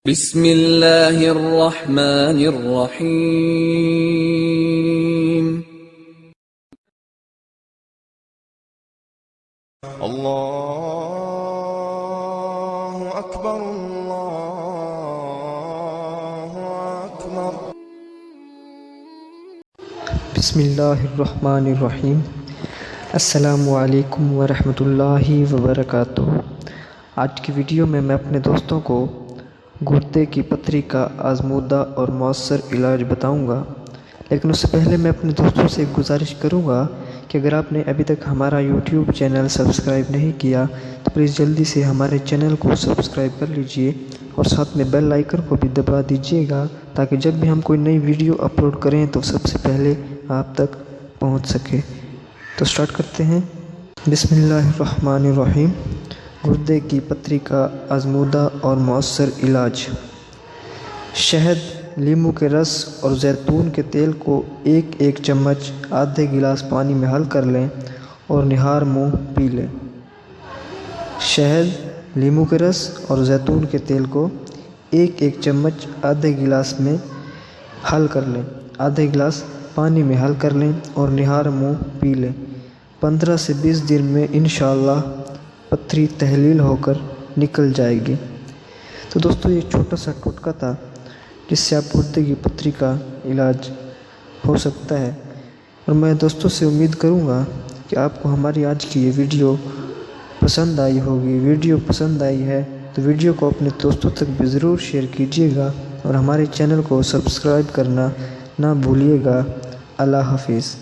بسم اللہ الرحمن الرحیم اللہ اکبر اللہ اکبر۔ بسم اللہ الرحمن الرحیم۔ السلام علیکم ورحمۃ اللہ وبرکاتہ۔ آج کی ویڈیو میں اپنے دوستوں کو گردے کی پتھری کا آزمودہ اور مؤثر علاج بتاؤں گا، لیکن اس سے پہلے میں اپنے دوستوں سے ایک گزارش کروں گا کہ اگر آپ نے ابھی تک ہمارا یوٹیوب چینل سبسکرائب نہیں کیا تو پلیز جلدی سے ہمارے چینل کو سبسکرائب کر لیجئے اور ساتھ میں بیل آئیکن کو بھی دبا دیجئے گا تاکہ جب بھی ہم کوئی نئی ویڈیو اپلوڈ کریں تو سب سے پہلے آپ تک پہنچ سکے۔ تو سٹارٹ کرتے ہیں۔ بسم اللہ الرحمن الرحیم۔ گردے کی پتھری کا آزمودہ اور مؤثر علاج۔ شہد، لیموں کے رس اور زیتون کے تیل کو ایک چمچ آدھے گلاس پانی میں حل کر لیں اور نہار منہ پی لیں۔ شہد، لیموں کے رس اور زیتون کے تیل کو ایک چمچ آدھے گلاس میں حل کر لیں، آدھے گلاس پانی میں حل کر لیں اور نہار منہ پی لیں۔ 15 سے 20 دن میں انشاءاللہ پتھری تحلیل ہو کر نکل جائے گی۔ تو دوستو، یہ چھوٹا سا ٹوٹکا تھا جس سے آپ گردے کی پتھری کا علاج ہو سکتا ہے، اور میں دوستوں سے امید کروں گا کہ آپ کو ہماری آج کی یہ ویڈیو پسند آئی ہوگی۔ ویڈیو پسند آئی ہے تو ویڈیو کو اپنے دوستوں تک بھی ضرور شیئر کیجیے گا اور ہمارے چینل کو سبسکرائب کرنا نہ بھولیے گا۔ اللہ حافظ۔